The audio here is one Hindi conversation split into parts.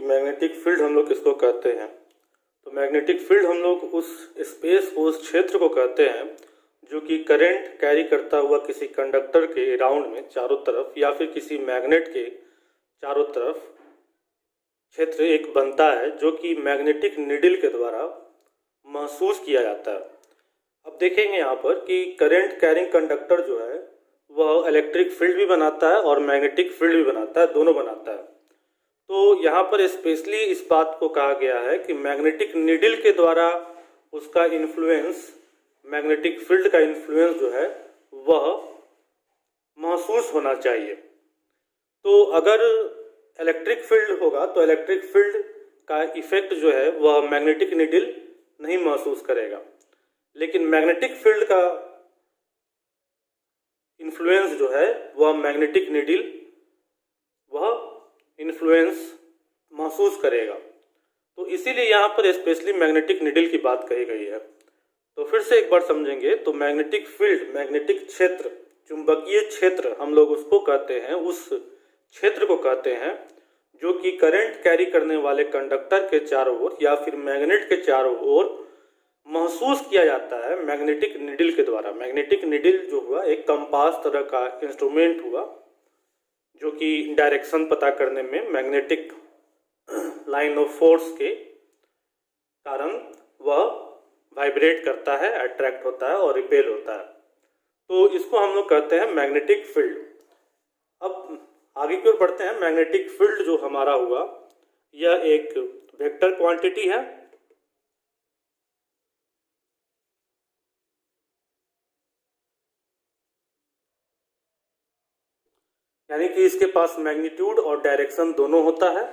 कि मैग्नेटिक फील्ड हम लोग किसको कहते हैं। तो मैग्नेटिक फील्ड हम लोग उस स्पेस को, उस क्षेत्र को कहते हैं जो कि करंट कैरी करता हुआ किसी कंडक्टर के राउंड में चारों तरफ या फिर किसी मैग्नेट के चारों तरफ क्षेत्र एक बनता है, जो कि मैग्नेटिक नीडल के द्वारा महसूस किया जाता है। अब देखेंगे यहाँ पर कि करंट कैरिंग कंडक्टर जो है वह इलेक्ट्रिक फील्ड भी बनाता है और मैग्नेटिक फील्ड भी बनाता है, दोनों बनाता है। तो यहाँ पर स्पेशली इस बात को कहा गया है कि मैग्नेटिक नीडल के द्वारा उसका इन्फ्लुएंस, मैग्नेटिक फील्ड का इन्फ्लुएंस जो है वह महसूस होना चाहिए। तो अगर इलेक्ट्रिक फील्ड होगा तो इलेक्ट्रिक फील्ड का इफेक्ट जो है वह मैग्नेटिक नीडल नहीं महसूस करेगा, लेकिन मैग्नेटिक फील्ड का इन्फ्लुएंस जो है वह मैग्नेटिक नीडल वह इन्फ्लुएंस महसूस करेगा। तो इसीलिए यहाँ पर स्पेशली मैग्नेटिक नीडल की बात कही गई है। तो फिर से एक बार समझेंगे तो मैग्नेटिक फील्ड, मैग्नेटिक क्षेत्र, चुंबकीय क्षेत्र हम लोग उसको कहते हैं, उस क्षेत्र को कहते हैं जो कि करंट कैरी करने वाले कंडक्टर के चारों ओर या फिर मैग्नेट के चारों ओर महसूस किया जाता है मैग्नेटिक नीडल के द्वारा। मैग्नेटिक नीडल जो हुआ एक कंपास तरह का इंस्ट्रूमेंट हुआ जो कि डायरेक्शन पता करने में मैग्नेटिक लाइन ऑफ फोर्स के कारण वह वाइब्रेट करता है, अट्रैक्ट होता है और रिपेल होता है। तो इसको हम लोग कहते हैं मैग्नेटिक फील्ड। अब आगे की ओर बढ़ते हैं। मैग्नेटिक फील्ड जो हमारा हुआ यह एक वेक्टर क्वांटिटी है, यानी कि इसके पास मैग्नीट्यूड और डायरेक्शन दोनों होता है।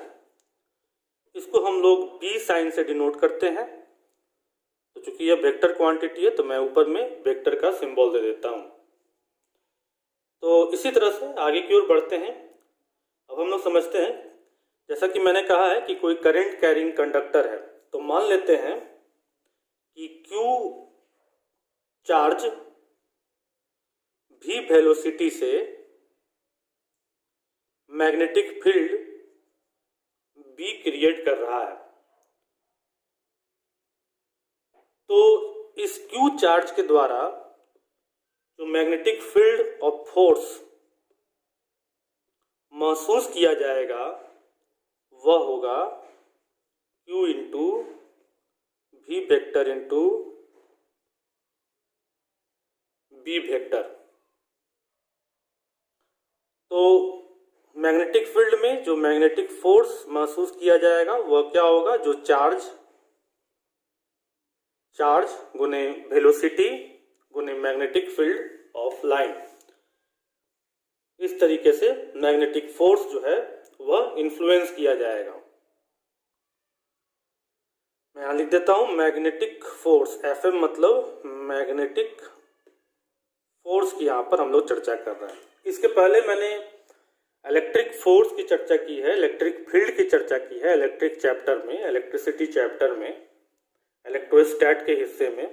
इसको हम लोग B साइन से डिनोट करते हैं। तो चूंकि यह वेक्टर क्वांटिटी है तो मैं ऊपर में वेक्टर का सिंबल दे देता हूं। तो इसी तरह से आगे की ओर बढ़ते हैं। अब हम लोग समझते हैं, जैसा कि मैंने कहा है कि कोई करंट कैरिंग कंडक्टर है, तो मान लेते हैं कि Q चार्ज V वेलोसिटी से मैग्नेटिक फील्ड B क्रिएट कर रहा है। तो इस Q चार्ज के द्वारा जो मैग्नेटिक फील्ड ऑफ फोर्स महसूस किया जाएगा वह होगा Q into V vector into B vector. तो मैग्नेटिक फील्ड में जो मैग्नेटिक फोर्स महसूस किया जाएगा वह क्या होगा, जो चार्ज गुने वेलोसिटी गुने मैग्नेटिक फील्ड ऑफ लाइन, इस तरीके से मैग्नेटिक फोर्स जो है वह इन्फ्लुएंस किया जाएगा। मैं यहां लिख देता हूं मैग्नेटिक फोर्स, FM मतलब मैग्नेटिक फोर्स की यहां पर हम लोग चर्चा कर रहे हैं। इसके पहले मैंने इलेक्ट्रिक फोर्स की चर्चा की है, इलेक्ट्रिक फील्ड की चर्चा की है इलेक्ट्रिक चैप्टर में, इलेक्ट्रिसिटी चैप्टर में, इलेक्ट्रोस्टैट के हिस्से में।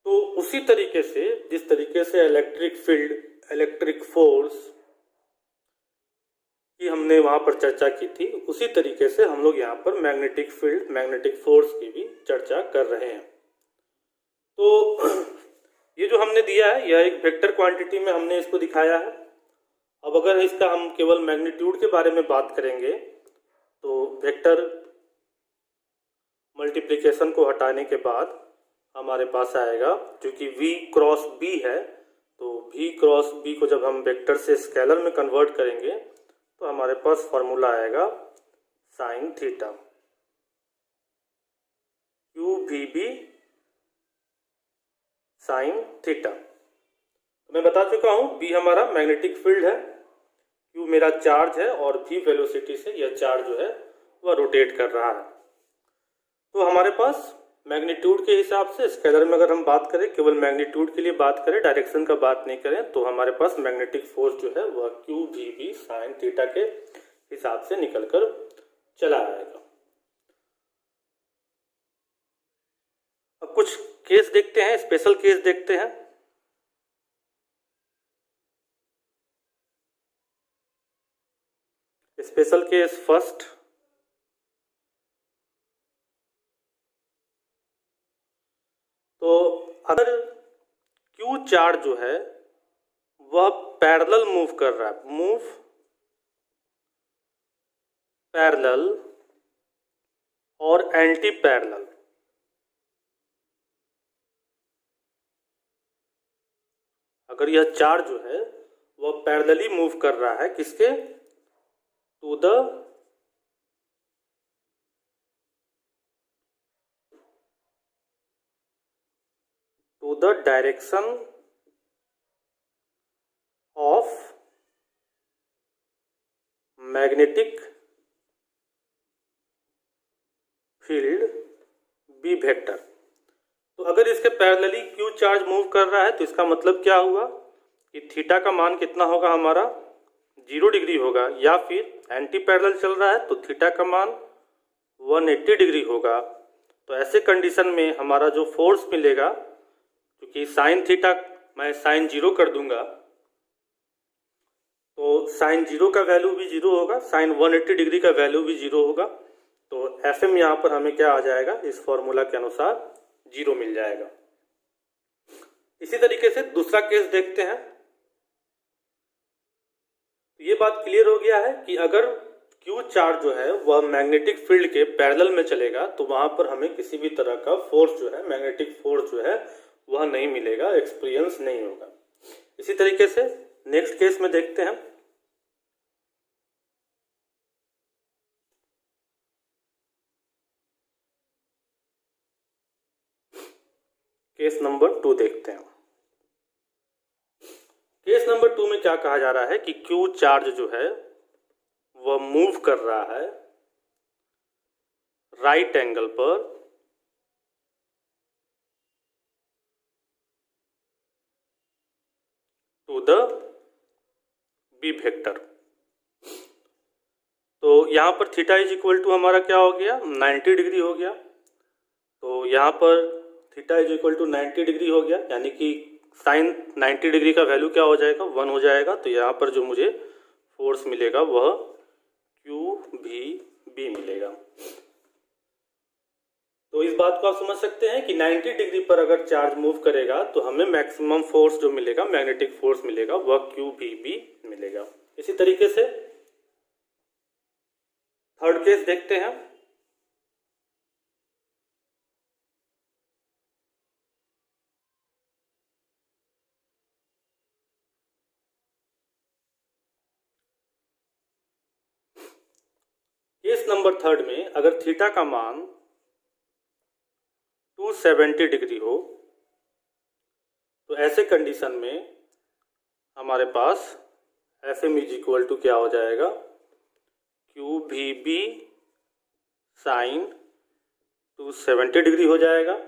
तो उसी तरीके से जिस तरीके से इलेक्ट्रिक फील्ड, इलेक्ट्रिक फोर्स की हमने वहां पर चर्चा की थी, उसी तरीके से हम लोग यहाँ पर मैग्नेटिक फील्ड, मैग्नेटिक फोर्स की भी चर्चा कर रहे हैं। तो ये जो हमने दिया है यह एक वेक्टर क्वांटिटी में हमने इसको दिखाया है। अब अगर इसका हम केवल मैग्नीट्यूड के बारे में बात करेंगे तो वेक्टर मल्टीप्लिकेशन को हटाने के बाद हमारे पास आएगा, क्योंकि V क्रॉस B है, तो V क्रॉस B को जब हम वेक्टर से स्केलर में कन्वर्ट करेंगे तो हमारे पास फॉर्मूला आएगा sine theta, QVB sine theta. तो मैं बता चुका हूं B हमारा मैग्नेटिक फील्ड है, Q मेरा चार्ज है और V वेलोसिटी से यह चार्ज जो है वह रोटेट कर रहा है। तो हमारे पास मैग्नीट्यूड के हिसाब से स्केलर में अगर हम बात करें, केवल मैग्नीट्यूड के लिए बात करें, डायरेक्शन का बात नहीं करें, तो हमारे पास मैग्नेटिक फोर्स जो है वह QVB साइन थीटा के हिसाब से निकलकर चला आएगा। अब कुछ केस देखते हैं, स्पेशल केस देखते हैं। स्पेशल केस फर्स्ट, तो अगर Q चार्ज जो है वह पैरेलल मूव कर रहा है, मूव पैरेलल और एंटी पैरेलल, अगर यह चार्ज जो है वह पैरेलली मूव कर रहा है किसके, to the direction of magnetic field B vector. तो अगर इसके पैरेलली Q चार्ज मूव कर रहा है तो इसका मतलब क्या हुआ कि थीटा का मान कितना होगा हमारा 0 डिग्री होगा, या फिर एंटी पैरेलल चल रहा है तो थीटा का मान 180 डिग्री होगा। तो ऐसे कंडीशन में हमारा जो फोर्स मिलेगा, क्योंकि साइन थीटा मैं साइन 0 कर दूंगा तो साइन 0 का वैल्यू भी 0 होगा, साइन 180 डिग्री का वैल्यू भी 0 होगा। तो Fm यहाँ पर हमें क्या आ जाएगा, इस फॉर्मूला के अनुसार 0 मिल जाएगा। इसी तरीके से दूसरा केस देखते हैं। तो ये बात क्लियर हो गया है कि अगर Q चार्ज जो है वह मैग्नेटिक फील्ड के पैरेलल में चलेगा तो वहां पर हमें किसी भी तरह का फोर्स जो है, मैग्नेटिक फोर्स जो है वह नहीं मिलेगा, एक्सपीरियंस नहीं होगा। इसी तरीके से नेक्स्ट केस में देखते हैं। केस नंबर 2 देखते हैं। केस नंबर 2 में क्या कहा जा रहा है कि Q चार्ज जो है वह मूव कर रहा है राइट एंगल पर टू द बी वेक्टर। तो यहां पर थीटा इज इक्वल टू हमारा क्या हो गया, 90 डिग्री हो गया। तो यहां पर theta is equal to 90 degree हो गया, यानी कि साइन 90 डिग्री का वैल्यू क्या हो जाएगा, 1 हो जाएगा। तो यहाँ पर जो मुझे फोर्स मिलेगा वह QVB मिलेगा। तो इस बात को आप समझ सकते हैं कि 90 डिग्री पर अगर चार्ज मूव करेगा तो हमें मैक्सिमम फोर्स जो मिलेगा, मैग्नेटिक फोर्स मिलेगा, वह QVB मिलेगा। इसी तरीके से थर्ड केस देखते हैं। केस नंबर 3 में अगर थीटा का मान 270 डिग्री हो तो ऐसे कंडीशन में हमारे पास Fm इज इक्वल टू क्या हो जाएगा, QVB साइन 270 डिग्री हो जाएगा।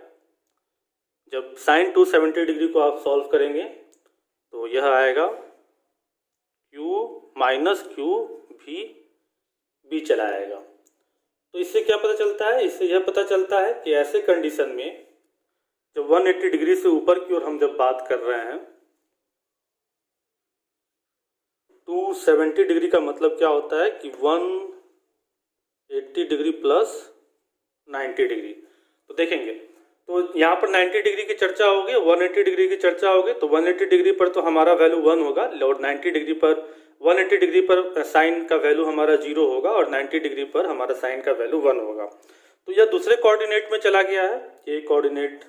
जब साइन 270 डिग्री को आप सॉल्व करेंगे तो यह आएगा Q माइनस QVB चला आएगा। तो इससे क्या पता चलता है, इससे यह पता चलता है कि ऐसे कंडीशन में जब 180 डिग्री से ऊपर की ओर हम जब बात कर रहे हैं, 270 डिग्री का मतलब क्या होता है कि 180 डिग्री प्लस 90 डिग्री। तो देखेंगे तो यहाँ पर 90 डिग्री की चर्चा होगी, 180 डिग्री की चर्चा होगी। तो 180 डिग्री पर तो हमारा वैल्यू 1 होगा और 90 डिग्री पर 180 डिग्री पर साइन का वैल्यू हमारा 0 होगा और 90 डिग्री पर हमारा साइन का वैल्यू 1 होगा। तो यह दूसरे कोऑर्डिनेट में चला गया है, ये कोऑर्डिनेट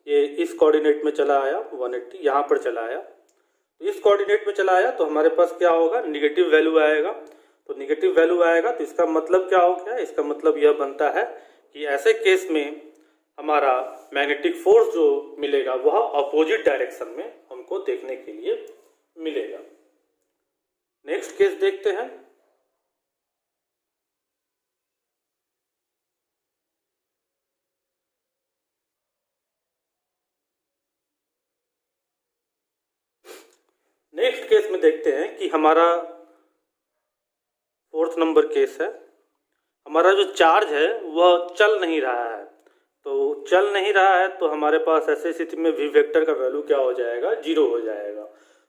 ये इस कोऑर्डिनेट में चला आया, 180 यहाँ पर चला आया। तो इस कोऑर्डिनेट में चला आया तो हमारे पास क्या होगा, निगेटिव वैल्यू आएगा। तो निगेटिव वैल्यू आएगा तो इसका मतलब क्या हो गया, इसका मतलब यह बनता है कि ऐसे केस में हमारा मैग्नेटिक फोर्स जो मिलेगा वह अपोजिट डायरेक्शन में हमको देखने के लिए मिलेगा। नेक्स्ट केस देखते हैं। नेक्स्ट केस में देखते हैं कि हमारा 4th नंबर केस है। हमारा जो चार्ज है वह चल नहीं रहा है। तो चल नहीं रहा है तो हमारे पास ऐसे स्थिति में वी वेक्टर का वैल्यू क्या हो जाएगा, 0 हो जाएगा।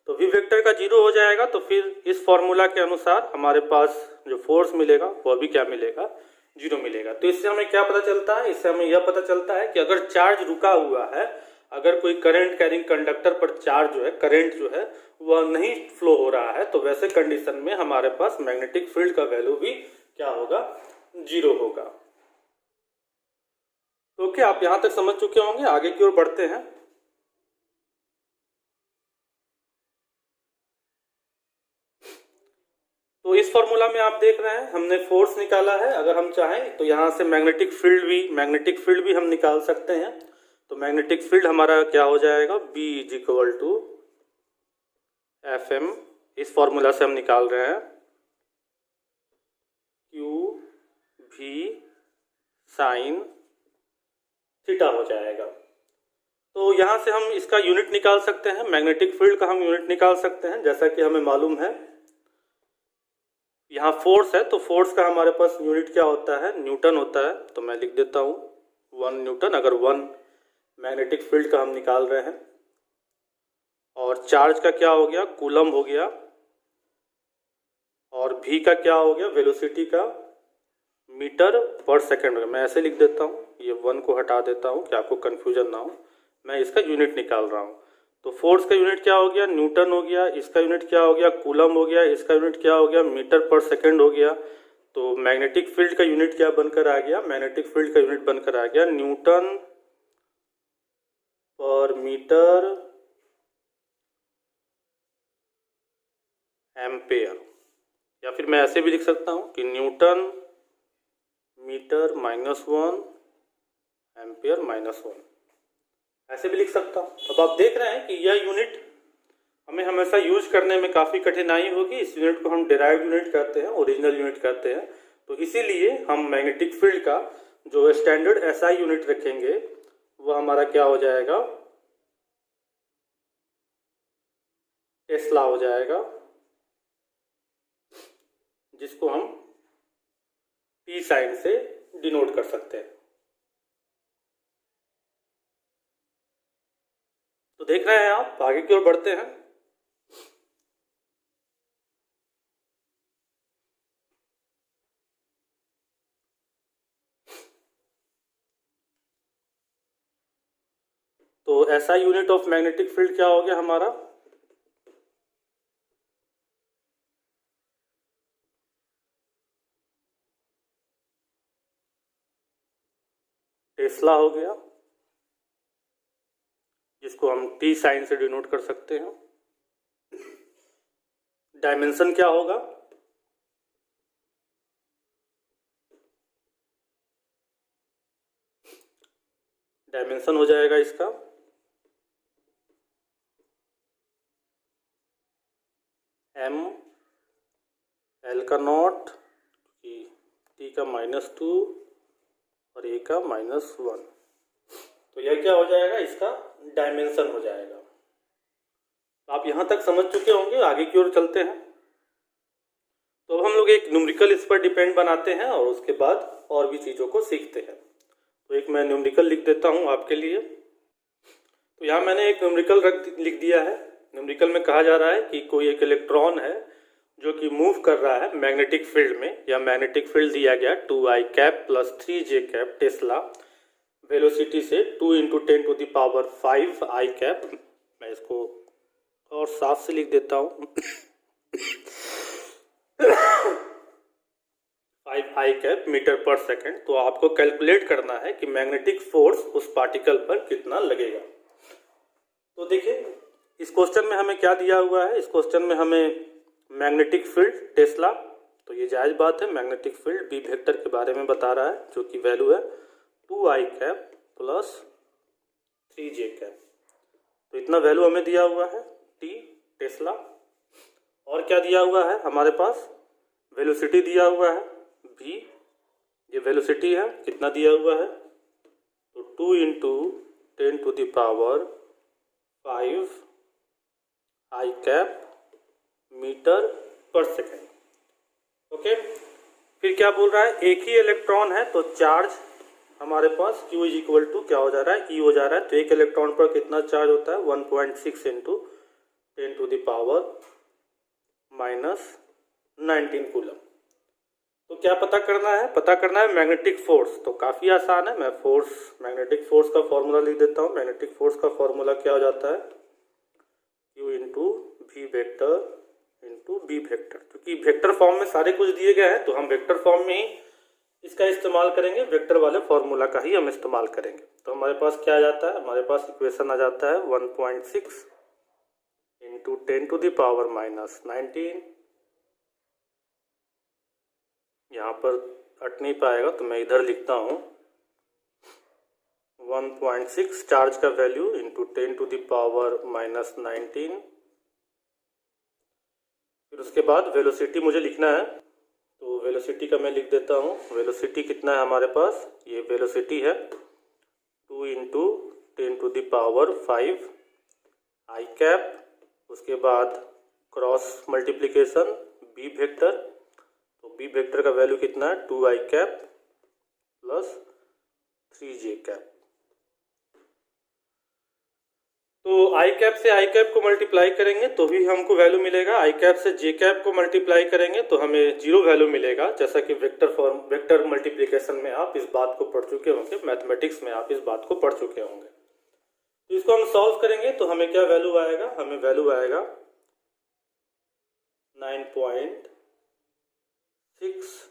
तो वी वेक्टर का 0 हो जाएगा तो फिर इस फॉर्मूला के अनुसार हमारे पास जो फोर्स मिलेगा वह भी क्या मिलेगा, जीरो मिलेगा। तो इससे हमें क्या पता चलता है, इससे हमें यह पता चलता है कि अगर चार्ज रुका हुआ है, अगर कोई करंट कैरिंग कंडक्टर पर चार्ज जो है, करंट जो है वह नहीं फ्लो हो रहा है, तो वैसे कंडीशन में हमारे पास मैग्नेटिक फील्ड का वैल्यू भी क्या होगा, जीरो होगा। तो क्या आप यहां तक समझ चुके होंगे, आगे की ओर बढ़ते हैं। तो इस फॉर्मूला में आप देख रहे हैं हमने फोर्स निकाला है, अगर हम चाहें तो यहां से मैग्नेटिक फील्ड भी हम निकाल सकते हैं। तो मैग्नेटिक फील्ड हमारा क्या हो जाएगा, B is equal to FM, इस फॉर्मूला से हम निकाल रहे हैं QV साइन थीटा हो जाएगा। तो यहां से हम इसका यूनिट निकाल सकते हैं, मैग्नेटिक फील्ड का हम यूनिट निकाल सकते हैं। जैसा कि हमें मालूम है यहाँ फोर्स है, तो फोर्स का हमारे पास यूनिट क्या होता है, न्यूटन होता है। तो मैं लिख देता हूँ 1 न्यूटन, अगर 1 मैग्नेटिक फील्ड का हम निकाल रहे हैं। और चार्ज का क्या हो गया, कूलम हो गया। और V का क्या हो गया, वेलोसिटी का मीटर पर सेकंड हो गया। मैं ऐसे लिख देता हूँ, ये 1 को हटा देता हूँ कि आपको कन्फ्यूजन ना हो, मैं इसका यूनिट निकाल रहा हूँ। तो फोर्स का यूनिट क्या हो गया, न्यूटन हो गया। इसका यूनिट क्या हो गया, कूलम हो गया। इसका यूनिट क्या हो गया, मीटर पर सेकंड हो गया। तो मैग्नेटिक फील्ड का यूनिट क्या बनकर आ गया, मैग्नेटिक फील्ड का यूनिट बनकर आ गया न्यूटन पर मीटर एम्पेयर। या फिर मैं ऐसे भी लिख सकता हूँ कि न्यूटन मीटर -1 एम्पेयर -1, ऐसे भी लिख सकता हूँ। अब आप देख रहे हैं कि यह यूनिट हमें हमेशा यूज करने में काफ़ी कठिनाई होगी। इस यूनिट को हम डिराइव्ड यूनिट कहते हैं, ओरिजिनल यूनिट कहते हैं। तो इसीलिए हम मैग्नेटिक फील्ड का जो स्टैंडर्ड SI यूनिट रखेंगे वह हमारा क्या हो जाएगा, टेस्ला हो जाएगा, जिसको हम T साइन से डिनोट कर सकते हैं। तो देख रहे हैं आप, आगे की ओर बढ़ते हैं। तो SI unit of magnetic field क्या हो गया हमारा, टेस्ला हो गया, जिसको हम T साइन से डिनोट कर सकते हैं। डायमेंशन क्या होगा, डायमेंशन हो जाएगा इसका M L का नॉट, T का -2 और A का -1। तो यह क्या हो जाएगा, इसका डायमेंशन हो जाएगा। आप यहां तक समझ चुके होंगे, आगे की ओर चलते हैं। तो अब हम लोग एक न्यूमेरिकल इस पर डिपेंड बनाते हैं और उसके बाद और भी चीज़ों को सीखते हैं। तो एक मैं न्यूमेरिकल लिख देता हूं आपके लिए। तो यहाँ मैंने एक न्यूमेरिकल लिख दिया है। न्यूमेरिकल में कहा जा रहा है कि कोई एक इलेक्ट्रॉन है जो कि मूव कर रहा है मैग्नेटिक फील्ड में, या मैग्नेटिक फील्ड दिया गया 2I cap plus 3J cap Tesla, velocity से 2 × 10⁵ I कैप। मैं इसको और साफ से लिख देता हूँ 5I कैप मीटर पर सेकंड। तो आपको कैलकुलेट करना है कि मैग्नेटिक फोर्स उस पार्टिकल पर कितना लगेगा। तो देखिए इस क्वेश्चन में हमें क्या दिया हुआ है, इस क्वेश्चन में हमें मैग्नेटिक फील्ड टेस्ला, तो ये जायज़ बात है, मैग्नेटिक फील्ड B वेक्टर के बारे में बता रहा है, जो कि वैल्यू है 2I cap plus 3J cap. तो इतना वैल्यू हमें दिया हुआ है T टेस्ला। और क्या दिया हुआ है हमारे पास, वेलोसिटी दिया हुआ है V, ये वेलोसिटी है, कितना दिया हुआ है, तो 2 × 10⁵ I कैप मीटर पर सेकेंड। ओके, फिर क्या बोल रहा है, एक ही इलेक्ट्रॉन है तो चार्ज हमारे पास Q इज इक्वल टू क्या हो जा रहा है, E हो जा रहा है। तो एक इलेक्ट्रॉन पर कितना चार्ज होता है, 1.6 × 10⁻⁻⁹ कूलम। तो क्या पता करना है? पता करना है मैग्नेटिक फोर्स। तो काफ़ी आसान है, मैं मैग्नेटिक फोर्स का फॉर्मूला लिख देता हूँ। मैग्नेटिक फोर्स का फॉर्मूला क्या हो जाता है? Q into V vector into B vector. क्योंकि वेक्टर फॉर्म में सारे कुछ दिए गए हैं तो हम वेक्टर फॉर्म में ही इसका इस्तेमाल करेंगे, वेक्टर वाले फॉर्मूला का ही हम इस्तेमाल करेंगे। तो हमारे पास क्या आ जाता है? हमारे पास इक्वेशन आ जाता है 1.6 इंटू 10⁻⁻⁹। यहाँ पर अट नहीं पाएगा तो मैं इधर लिखता हूँ 1.6 चार्ज का वैल्यू इंटू 10⁻⁻19। फिर उसके बाद वेलोसिटी मुझे लिखना है, तो वेलोसिटी का मैं लिख देता हूँ। वेलोसिटी कितना है हमारे पास? ये वेलोसिटी है 2 इंटू 10⁵ आई कैप। उसके बाद क्रॉस मल्टीप्लिकेशन बी वेक्टर, तो बी वेक्टर का वैल्यू कितना है? 2 आई कैप प्लस 3 जे कैप। तो आई कैप से आई कैप को मल्टीप्लाई करेंगे तो भी हमको वैल्यू मिलेगा। आई कैप से जे कैप को मल्टीप्लाई करेंगे तो हमें 0 वैल्यू मिलेगा। जैसा कि वेक्टर मल्टीप्लिकेशन में आप इस बात को पढ़ चुके होंगे, मैथमेटिक्स में आप इस बात को पढ़ चुके होंगे। तो इसको हम सॉल्व करेंगे तो हमें क्या वैल्यू आएगा? हमें वैल्यू आएगा 9.6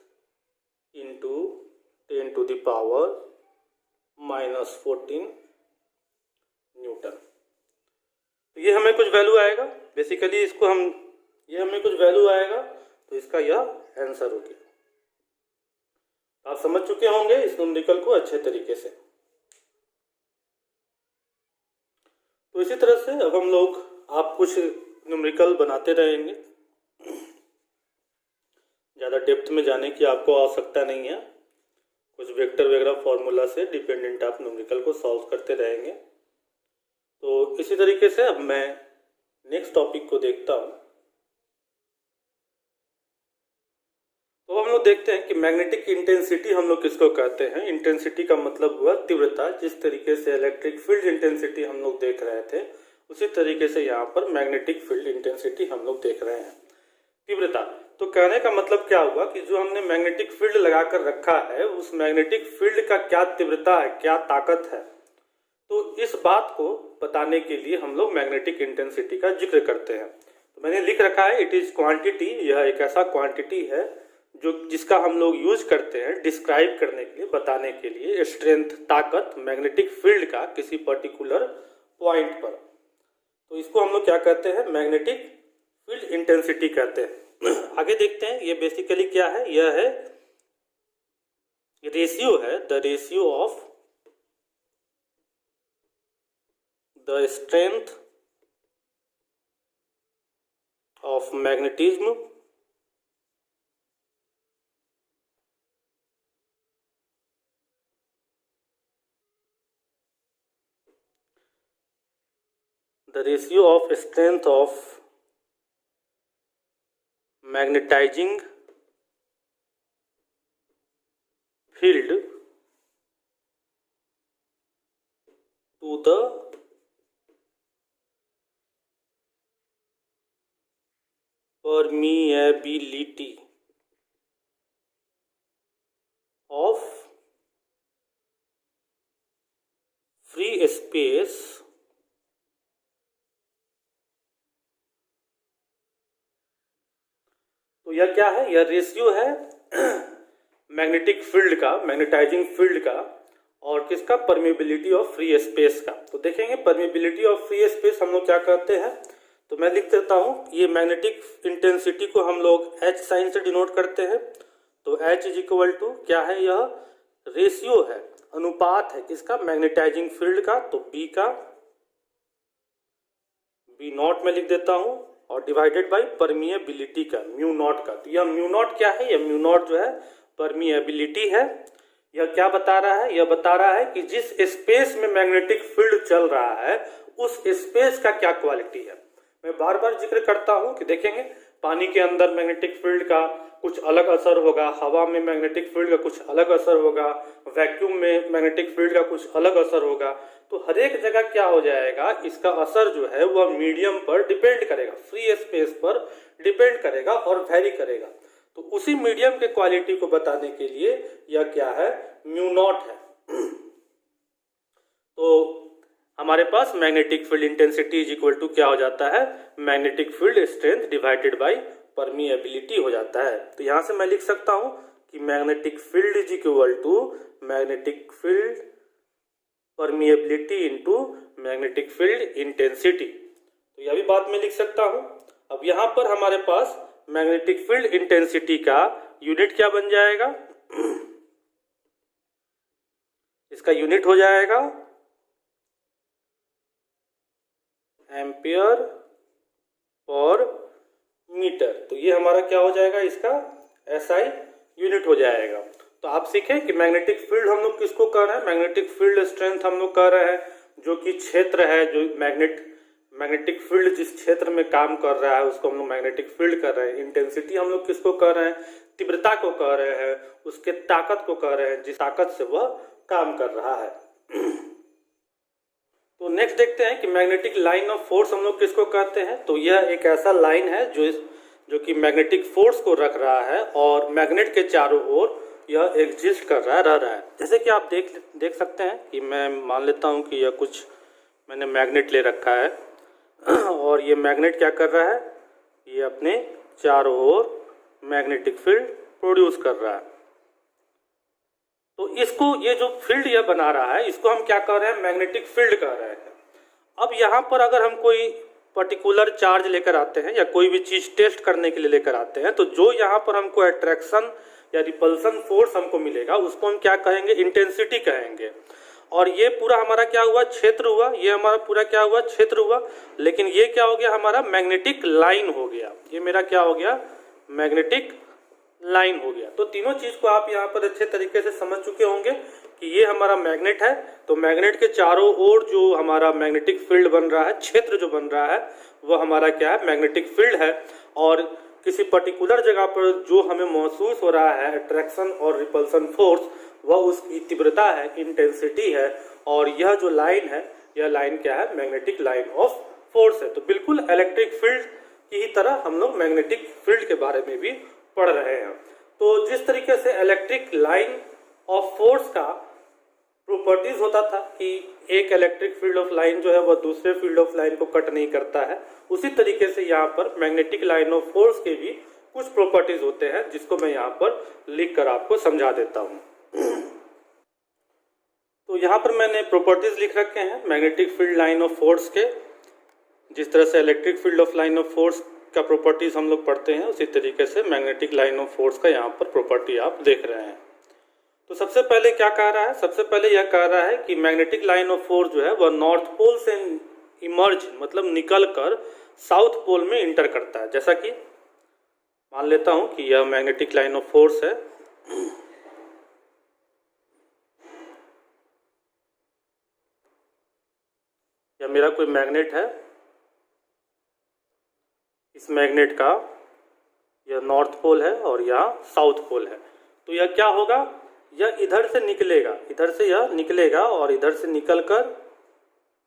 इंटू 10⁻⁻14 न्यूटन। तो ये हमें कुछ वैल्यू आएगा। बेसिकली इसको हम ये हमें कुछ वैल्यू आएगा तो इसका यह आंसर हो गया। आप समझ चुके होंगे इस न्यूमेरिकल को अच्छे तरीके से। तो इसी तरह से अब हम लोग आप कुछ न्यूमेरिकल बनाते रहेंगे। ज़्यादा डेप्थ में जाने की आपको आवश्यकता नहीं है। कुछ वेक्टर वगैरह फॉर्मूला से डिपेंडेंट आप न्यूमेरिकल को सॉल्व करते रहेंगे। तो इसी तरीके से अब मैं नेक्स्ट टॉपिक को देखता हूँ। तो हम लोग देखते हैं कि मैग्नेटिक इंटेंसिटी हम लोग किसको कहते हैं। इंटेंसिटी का मतलब हुआ तीव्रता। जिस तरीके से इलेक्ट्रिक फील्ड इंटेंसिटी हम लोग देख रहे थे उसी तरीके से यहाँ पर मैग्नेटिक फील्ड इंटेंसिटी हम लोग देख रहे हैं, तीव्रता। तो कहने का मतलब क्या हुआ कि जो हमने मैग्नेटिक फील्ड लगाकर रखा है उस मैग्नेटिक फील्ड का क्या तीव्रता है, क्या ताकत है। तो इस बात को बताने के लिए हम लोग मैग्नेटिक इंटेंसिटी का जिक्र करते हैं। तो मैंने लिख रखा है इट इज क्वांटिटी। यह एक ऐसा क्वांटिटी है जिसका हम लोग यूज करते हैं डिस्क्राइब करने के लिए, बताने के लिए स्ट्रेंथ, ताकत मैग्नेटिक फील्ड का किसी पर्टिकुलर पॉइंट पर। तो इसको हम लोग क्या कहते हैं? मैग्नेटिक फील्ड इंटेंसिटी कहते हैं। आगे देखते हैं ये बेसिकली क्या है। यह है रेशियो है, the ratio of the strength of magnetism the ratio of strength of magnetizing field to the permeability of free space तो यह क्या है? यह रेशियो है मैग्नेटिक फील्ड का, मैग्नेटाइजिंग फील्ड का और किसका? परमेबिलिटी ऑफ फ्री स्पेस का। तो देखेंगे परमेबिलिटी ऑफ फ्री स्पेस हम लोग क्या कहते हैं। तो मैं लिख देता हूँ ये मैग्नेटिक इंटेंसिटी को हम लोग H साइन से डिनोट करते हैं। तो H इज इक्वल टू क्या है? यह रेशियो है, अनुपात है किसका? मैग्नेटाइजिंग फील्ड का। तो B का B नॉट में लिख देता हूँ और डिवाइडेड बाय परमिएबिलिटी का, म्यू नॉट का। तो यह म्यू नॉट क्या है? यह म्यू नॉट जो है परमिएबिलिटी है। यह क्या बता रहा है? यह बता रहा है कि जिस स्पेस में मैग्नेटिक फील्ड चल रहा है उस स्पेस का क्या क्वालिटी है। मैं बार बार जिक्र करता हूं कि देखेंगे पानी के अंदर मैग्नेटिक फील्ड का कुछ अलग असर होगा, हवा में मैग्नेटिक फील्ड का कुछ अलग असर होगा, वैक्यूम में मैग्नेटिक फील्ड का कुछ अलग असर होगा। तो हर एक जगह क्या हो जाएगा, इसका असर जो है वह मीडियम पर डिपेंड करेगा, फ्री स्पेस पर डिपेंड करेगा और वेरी करेगा। तो उसी मीडियम के क्वालिटी को बताने के लिए यह क्या है, म्यू नॉट है। तो हमारे पास magnetic field intensity is equal to क्या हो जाता है, magnetic field strength divided by permeability हो जाता है। तो यहां से मैं लिख सकता हूं कि magnetic field is equal to magnetic field permeability into magnetic field intensity. तो यह भी बात मैं लिख सकता हूं। अब यहां पर हमारे पास मैग्नेटिक फील्ड इंटेंसिटी का यूनिट क्या बन जाएगा, इसका यूनिट हो जाएगा एम्पियर पर मीटर। तो ये हमारा क्या हो जाएगा, इसका एसआई यूनिट हो जाएगा। तो आप सीखें कि मैग्नेटिक फील्ड हम लोग किसको कह रहे हैं, मैग्नेटिक फील्ड स्ट्रेंथ हम लोग कह रहे हैं, जो कि क्षेत्र है, जो मैग्नेटिक फील्ड जिस क्षेत्र में काम कर रहा है उसको हम लोग मैग्नेटिक फील्ड कर रहे हैं। इंटेंसिटी हम लोग किसको कह रहे हैं, तीव्रता को कह रहे हैं, उसके ताकत को कह रहे हैं, जिस ताकत से वह काम कर रहा है। तो नेक्स्ट देखते हैं कि मैग्नेटिक लाइन ऑफ फोर्स हम लोग किसको कहते हैं। तो यह एक ऐसा लाइन है जो कि मैग्नेटिक फोर्स को रख रहा है और मैग्नेट के चारों ओर यह एग्जिस्ट कर रहा है, रह रहा है। जैसे कि आप देख सकते हैं कि मैं मान लेता हूं कि यह कुछ मैंने मैग्नेट ले रखा है और ये मैग्नेट क्या कर रहा है, ये अपने चारों ओर मैग्नेटिक फील्ड प्रोड्यूस कर रहा है। तो इसको, ये जो फील्ड यह बना रहा है, इसको हम क्या कह रहे हैं, मैग्नेटिक फील्ड कह रहे हैं। अब यहाँ पर अगर हम कोई पर्टिकुलर चार्ज लेकर आते हैं या कोई भी चीज टेस्ट करने के लिए लेकर आते हैं, तो जो यहाँ पर हमको अट्रैक्शन या रिपल्सन फोर्स हमको मिलेगा उसको हम क्या कहेंगे, इंटेंसिटी कहेंगे। और ये पूरा हमारा क्या हुआ, क्षेत्र हुआ, ये हमारा पूरा क्या हुआ, क्षेत्र हुआ। लेकिन ये क्या हो गया, हमारा मैग्नेटिक लाइन हो गया, ये मेरा क्या हो गया, मैग्नेटिक लाइन हो गया। तो तीनों चीज को आप यहाँ पर अच्छे तरीके से समझ चुके होंगे कि ये हमारा मैग्नेट है। तो मैग्नेट के चारों ओर जो हमारा मैग्नेटिक फील्ड बन रहा है, क्षेत्र जो बन रहा है, वह हमारा क्या है, मैग्नेटिक फील्ड है। और किसी पर्टिकुलर जगह पर जो हमें महसूस हो रहा है अट्रैक्शन और रिपल्सन फोर्स, वह उसकी तीव्रता है, इंटेंसिटी है। और यह जो लाइन है, यह लाइन क्या है, मैग्नेटिक लाइन ऑफ फोर्स है। तो बिल्कुल इलेक्ट्रिक फील्ड की ही तरह हम लोग मैग्नेटिक फील्ड के बारे में भी पढ़ रहे हैं। तो जिस तरीके से इलेक्ट्रिक लाइन ऑफ फोर्स का प्रॉपर्टीज होता था कि एक इलेक्ट्रिक फील्ड ऑफ लाइन जो है वह दूसरे फील्ड ऑफ लाइन को कट नहीं करता है, उसी तरीके से यहाँ पर मैग्नेटिक लाइन ऑफ फोर्स के भी कुछ प्रॉपर्टीज होते हैं, जिसको मैं यहाँ पर लिख कर आपको समझा देता हूँ। तो यहाँ पर मैंने प्रॉपर्टीज लिख रखे हैं magnetic field line of force के। जिस तरह से electric field of line of force का प्रॉपर्टीज हम लोग पढ़ते हैं, उसी तरीके से मैग्नेटिक लाइन ऑफ फोर्स का यहाँ पर प्रॉपर्टी आप देख रहे हैं। तो सबसे पहले क्या कह रहा है, सबसे पहले यह कह रहा है कि मैग्नेटिक लाइन ऑफ फोर्स जो है वह नॉर्थ पोल से इमर्ज, मतलब निकल कर साउथ पोल में इंटर करता है। जैसा कि मान लेता हूं कि यह मैग्नेटिक लाइन ऑफ फोर्स है, यह मेरा कोई मैग्नेट है, इस मैग्नेट का यह नॉर्थ पोल है और यह साउथ पोल है। तो यह क्या होगा, यह इधर से निकलेगा, इधर से यह निकलेगा और इधर से निकलकर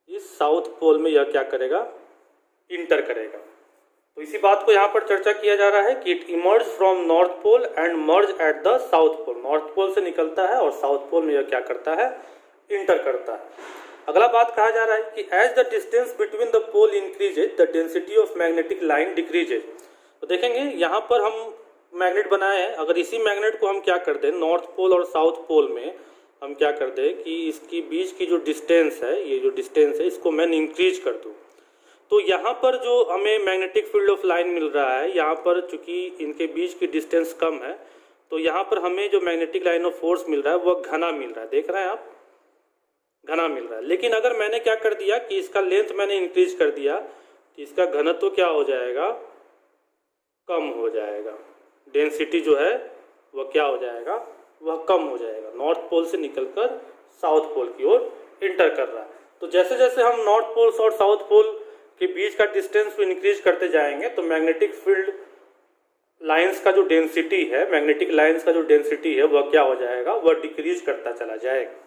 इस साउथ पोल में यह क्या करेगा, इंटर करेगा। तो इसी बात को यहाँ पर चर्चा किया जा रहा है कि it emerge from north pole and merge at the south pole. North pole से निकलता है और साउथ पोल में यह क्या करता है, इंटर करता है। अगला बात कहा जा रहा है कि as the distance between the pole increases the density of magnetic line decreases. तो देखेंगे यहाँ पर हम मैग्नेट बनाए हैं, अगर इसी मैग्नेट को हम क्या कर दें, नॉर्थ पोल और साउथ पोल में हम क्या कर दें कि इसकी बीच की जो डिस्टेंस है, ये जो डिस्टेंस है, इसको मैं इंक्रीज कर दूँ। तो यहाँ पर जो हमें मैग्नेटिक फील्ड ऑफ लाइन मिल रहा है, यहाँ पर चूंकि इनके बीच की डिस्टेंस कम है, तो यहाँ पर हमें जो मैग्नेटिक लाइन ऑफ फोर्स मिल रहा है वह घना मिल रहा है। देख रहे हैं आप, घना मिल रहा है। लेकिन अगर मैंने क्या कर दिया कि इसका लेंथ मैंने इंक्रीज कर दिया, तो इसका घनत्व क्या हो जाएगा, कम हो जाएगा। डेंसिटी जो है वह क्या हो जाएगा, वह कम हो जाएगा। नॉर्थ पोल से निकलकर साउथ पोल की ओर इंटर कर रहा है। तो जैसे जैसे हम नॉर्थ पोल और साउथ पोल के बीच का डिस्टेंस को इंक्रीज करते जाएंगे, तो मैग्नेटिक फील्ड लाइंस का जो डेंसिटी है, मैग्नेटिक लाइंस का जो डेंसिटी है वह क्या हो जाएगा, वह डिक्रीज करता चला जाएगा।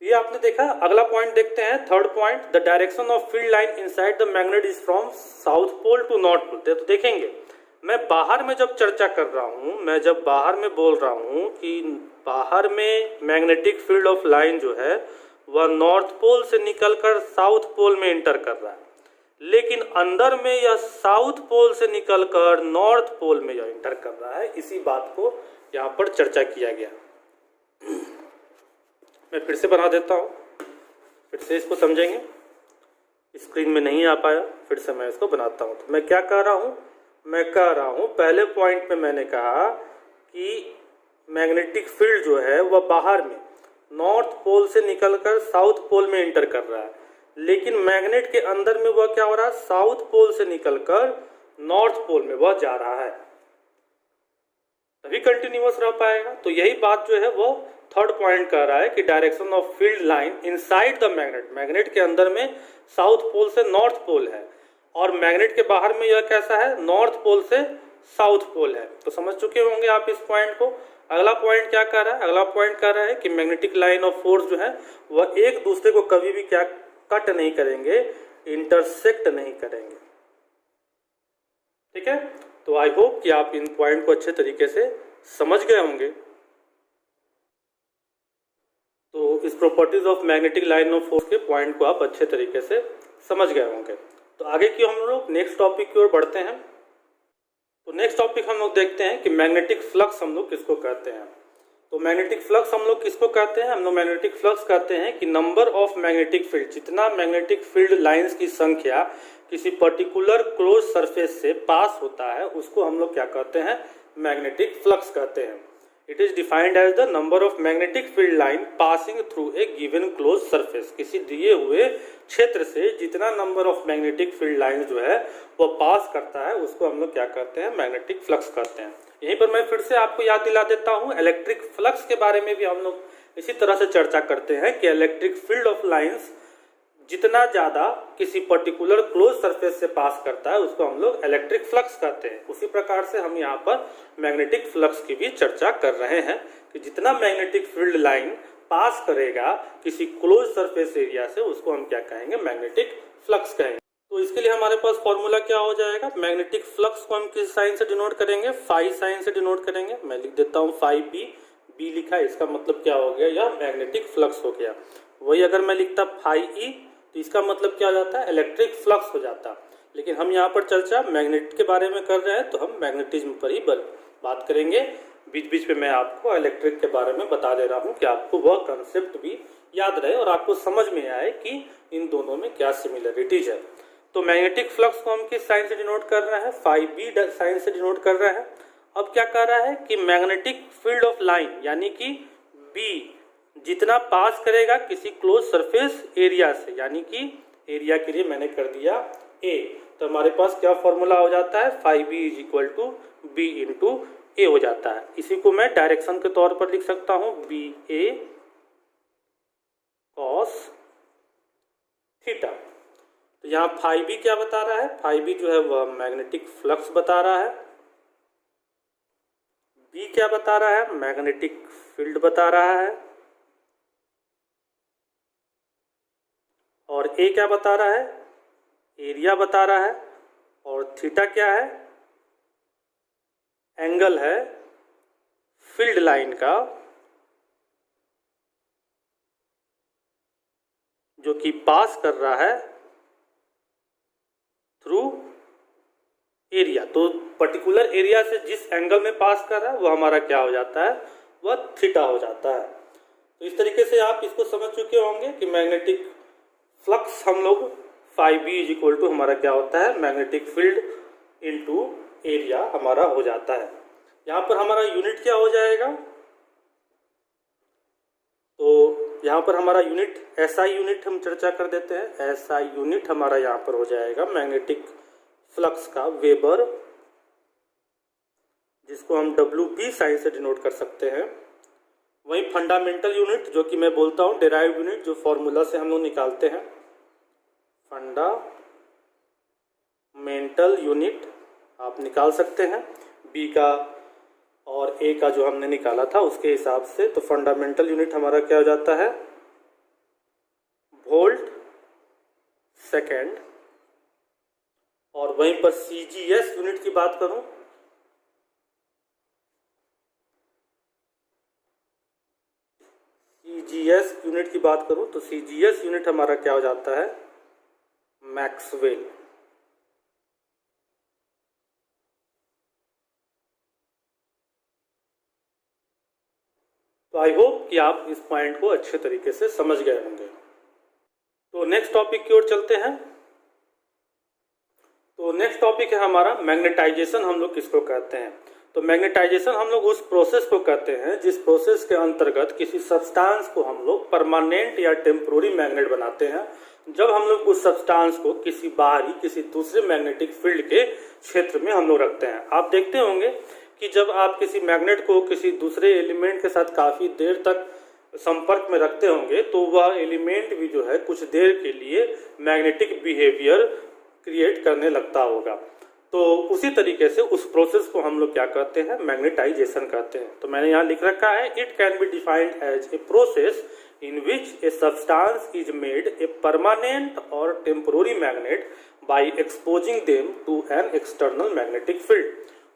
ये आपने देखा। अगला पॉइंट देखते हैं, third point, the direction of field line inside the magnet is from south pole to north pole. तो देखेंगे मैं बाहर में जब चर्चा कर रहा हूँ, मैं जब बाहर में बोल रहा हूँ कि बाहर में मैग्नेटिक फील्ड ऑफ लाइन जो है वह नॉर्थ पोल से निकलकर साउथ पोल में इंटर कर रहा है, लेकिन अंदर में यह साउथ पोल से निकलकर नॉर्थ पोल में यह इंटर कर रहा है। इसी बात को यहाँ पर चर्चा किया गया। मैं फिर से बना देता हूँ, फिर से इसको समझेंगे। स्क्रीन में नहीं आ पाया, फिर से मैं इसको बनाता हूँ। तो मैं क्या कह रहा हूँ, मैं कह रहा हूँ पहले पॉइंट पे मैंने कहा कि मैग्नेटिक फील्ड जो है वह बाहर में नॉर्थ पोल से निकलकर साउथ पोल में इंटर कर रहा है, लेकिन मैग्नेट के अंदर में वह क्या हो रहा है, साउथ पोल से निकलकर नॉर्थ पोल में वह जा रहा है, तभी कंटिन्यूअस रह पाएगा। तो यही बात जो है वो थर्ड पॉइंट कह रहा है कि direction of field line inside the magnet, magnet के अंदर में साउथ पोल से नॉर्थ पोल है और मैग्नेट के बाहर में यह कैसा है, नॉर्थ पोल से साउथ पोल है। तो समझ चुके होंगे आप इस पॉइंट को। अगला पॉइंट क्या कह रहा है, अगला पॉइंट कह रहा है कि मैग्नेटिक लाइन ऑफ फोर्स जो है वह एक दूसरे को कभी भी क्या कट नहीं करेंगे, इंटरसेक्ट नहीं करेंगे। ठीक है, तो आई होप कि आप इन पॉइंट को अच्छे तरीके से समझ गए होंगे। तो इस properties of magnetic line of force के पॉइंट को आप अच्छे तरीके से समझ गए होंगे। तो आगे की हम लोग नेक्स्ट टॉपिक की ओर बढ़ते हैं। तो नेक्स्ट टॉपिक हम लोग देखते हैं कि मैग्नेटिक फ्लक्स हम लोग किसको कहते हैं। तो मैग्नेटिक फ्लक्स हम लोग किसको कहते हैं, हम लोग मैग्नेटिक फ्लक्स कहते हैं कि नंबर ऑफ मैग्नेटिक फील्ड, जितना मैग्नेटिक फील्ड लाइंस की संख्या किसी पर्टिकुलर क्लोज सरफेस से पास होता है उसको हम लोग क्या कहते हैं, मैग्नेटिक फ्लक्स कहते हैं। It is defined as the number of magnetic field line passing through a given close surface. किसी दिए हुए क्षेत्र से जितना number of magnetic field line जो है वो पास करता है उसको हम लोग क्या कहते हैं, मैग्नेटिक फ्लक्स कहते हैं। यहीं पर मैं फिर से आपको याद दिला देता हूँ, इलेक्ट्रिक फ्लक्स के बारे में भी हम लोग इसी तरह से चर्चा करते हैं कि इलेक्ट्रिक फील्ड ऑफ लाइंस जितना ज़्यादा किसी पर्टिकुलर क्लोज सरफेस से पास करता है उसको हम लोग इलेक्ट्रिक फ्लक्स कहते हैं। उसी प्रकार से हम यहाँ पर मैग्नेटिक फ्लक्स की भी चर्चा कर रहे हैं कि जितना मैग्नेटिक फील्ड लाइन पास करेगा किसी क्लोज सरफेस एरिया से उसको हम क्या कहेंगे, मैग्नेटिक फ्लक्स कहेंगे। तो इसके लिए हमारे पास फॉर्मूला क्या हो जाएगा, मैग्नेटिक फ्लक्स को हम किस साइन से डिनोट करेंगे, फाई साइन से डिनोट करेंगे। मैं लिख देता हूँ फाई बी, बी लिखा है, इसका मतलब क्या हो गया, यह मैग्नेटिक फ्लक्स हो गया। वही अगर मैं लिखता फाई ई तो इसका मतलब क्या हो जाता है, इलेक्ट्रिक फ्लक्स हो जाता। लेकिन हम यहाँ पर चर्चा मैग्नेट के बारे में कर रहे हैं तो हम मैग्नेटिज्म पर ही बात करेंगे। बीच बीच में मैं आपको इलेक्ट्रिक के बारे में बता दे रहा हूँ कि आपको वह कंसेप्ट भी याद रहे और आपको समझ में आए कि इन दोनों में क्या सिमिलरिटीज है। तो मैग्नेटिक फ्लक्स को हम किस साइन से डिनोट कर रहे हैं, फाई बी साइन से डिनोट कर रहे हैं। अब क्या कह रहा है कि मैग्नेटिक फील्ड ऑफ लाइन यानी कि बी जितना पास करेगा किसी क्लोज सरफेस एरिया से, यानी कि एरिया के लिए मैंने कर दिया ए, तो हमारे पास क्या फॉर्मूला हो जाता है, phi B is equal to B into A हो जाता है। इसी को मैं डायरेक्शन के तौर पर लिख सकता हूँ, बी ए कॉस थीटा। तो यहाँ फाई बी क्या बता रहा है, फाई बी जो है वह मैग्नेटिक फ्लक्स बता रहा है, बी क्या बता रहा है, मैग्नेटिक फील्ड बता रहा है, और ए क्या बता रहा है, एरिया बता रहा है, और थीटा क्या है, एंगल है फील्ड लाइन का जो कि पास कर रहा है थ्रू एरिया। तो पर्टिकुलर एरिया से जिस एंगल में पास कर रहा है वो हमारा क्या हो जाता है, वह थीटा हो जाता है। तो इस तरीके से आप इसको समझ चुके होंगे कि मैग्नेटिक फ्लक्स हम लोग phi B is equal to हमारा क्या होता है, मैग्नेटिक फील्ड इनटू एरिया हमारा हो जाता है। यहाँ पर हमारा यूनिट क्या हो जाएगा, तो यहाँ पर हमारा यूनिट एसआई यूनिट हम चर्चा कर देते हैं। एसआई यूनिट हमारा यहाँ पर हो जाएगा मैग्नेटिक फ्लक्स का वेबर, जिसको हम WB साइन से डिनोट कर सकते हैं। वही फंडामेंटल यूनिट जो कि मैं बोलता हूँ डेराइव यूनिट, जो फॉर्मूला से हम लोग निकालते हैं, फंडामेंटल यूनिट आप निकाल सकते हैं बी का और ए का जो हमने निकाला था उसके हिसाब से। तो फंडामेंटल यूनिट हमारा क्या हो जाता है, वोल्ट सेकेंड। और वहीं पर CGS यूनिट की बात करूं CGS यूनिट की बात करूं तो CGS यूनिट हमारा क्या हो जाता है, मैक्सवेल। तो आई होप कि आप इस पॉइंट को अच्छे तरीके से समझ गए होंगे। तो नेक्स्ट टॉपिक की ओर चलते हैं। तो नेक्स्ट टॉपिक है हमारा मैग्नेटाइजेशन। हम लोग किसको कहते हैं? तो मैग्नेटाइजेशन हम लोग उस प्रोसेस को कहते हैं जिस प्रोसेस के अंतर्गत किसी सब्सटेंस को हम लोग परमानेंट या टेम्पोररी मैग्नेट बनाते हैं। जब हम लोग उस सब्सटेंस को किसी बाहरी किसी दूसरे मैग्नेटिक फील्ड के क्षेत्र में हम लोग रखते हैं। आप देखते होंगे कि जब आप किसी मैग्नेट को किसी दूसरे एलिमेंट के साथ काफ़ी देर तक संपर्क में रखते होंगे तो वह एलिमेंट भी जो है कुछ देर के लिए मैग्नेटिक बिहेवियर क्रिएट करने लगता होगा। तो उसी तरीके से उस प्रोसेस को हम लोग क्या कहते हैं, मैग्नेटाइजेशन कहते हैं। तो मैंने यहाँ लिख रखा है, it can be defined as a process in which a substance is made a permanent or temporary magnet by exposing them to an external magnetic field।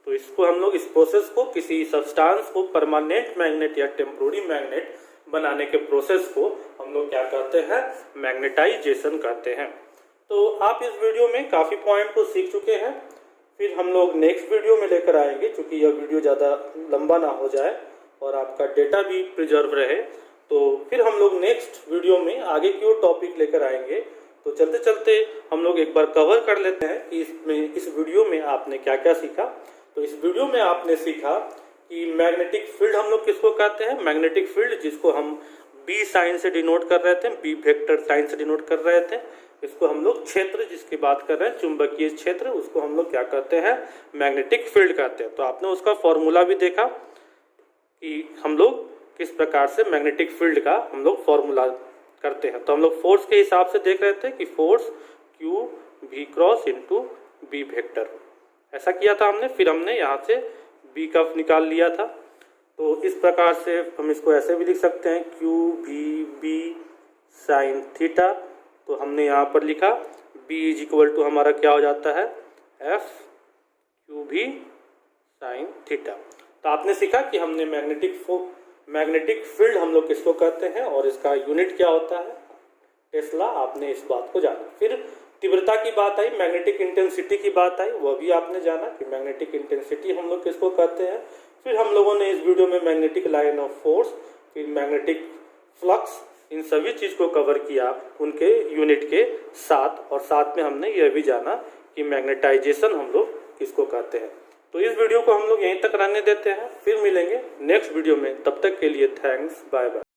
तो इसको हम लोग इस प्रोसेस को किसी सब्सटेंस को परमानेंट मैग्नेट या टेम्पोररी मैग्नेट बनाने के प्रोसेस को हम लोग क्या कहते हैं, मैग्नेटाइजेशन कहते हैं। तो आप इस वीडियो में काफ़ी पॉइंट को सीख चुके हैं। फिर हम लोग नेक्स्ट वीडियो में लेकर आएंगे, क्योंकि यह वीडियो ज़्यादा लंबा ना हो जाए और आपका डेटा भी प्रिजर्व रहे। तो फिर हम लोग नेक्स्ट वीडियो में आगे की ओर टॉपिक लेकर आएंगे। तो चलते चलते हम लोग एक बार कवर कर लेते हैं कि इस वीडियो में आपने क्या क्या सीखा। तो इस वीडियो में आपने सीखा कि मैग्नेटिक फील्ड हम लोग किसको कहते हैं, मैग्नेटिक फील्ड जिसको हम बी साइन से डिनोट कर रहे थे, बी वेक्टर साइन से डिनोट कर रहे थे। इसको हम लोग क्षेत्र जिसकी बात कर रहे हैं, चुंबकीय क्षेत्र, उसको हम लोग क्या कहते हैं, मैग्नेटिक फील्ड कहते हैं। तो आपने उसका फॉर्मूला भी देखा कि हम लोग किस प्रकार से मैग्नेटिक फील्ड का हम लोग फॉर्मूला करते हैं। तो हम लोग फोर्स के हिसाब से देख रहे थे कि force Q V cross into B vector, ऐसा किया था हमने। फिर हमने यहाँ से बी का निकाल लिया था। तो इस प्रकार से हम इसको ऐसे भी लिख सकते हैं, Q V B sine theta. तो हमने यहाँ पर लिखा B इज इक्वल टू हमारा क्या हो जाता है, F Q V sine theta. तो आपने सीखा कि हमने मैग्नेटिक फील्ड हम लोग किसको कहते हैं और इसका यूनिट क्या होता है, टेस्ला। आपने इस बात को जाना। फिर तीव्रता की बात आई, मैग्नेटिक इंटेंसिटी की बात आई, वह भी आपने जाना कि मैग्नेटिक इंटेंसिटी हम लोग किसको कहते हैं। फिर हम लोगों ने इस वीडियो में मैग्नेटिक लाइन ऑफ फोर्स, फिर मैग्नेटिक फ्लक्स, इन सभी चीज़ को कवर किया उनके यूनिट के साथ। और साथ में हमने यह भी जाना कि मैग्नेटाइजेशन हम लोग किसको कहते हैं। तो इस वीडियो को हम लोग यहीं तक रहने देते हैं, फिर मिलेंगे नेक्स्ट वीडियो में। तब तक के लिए थैंक्स, बाय बाय।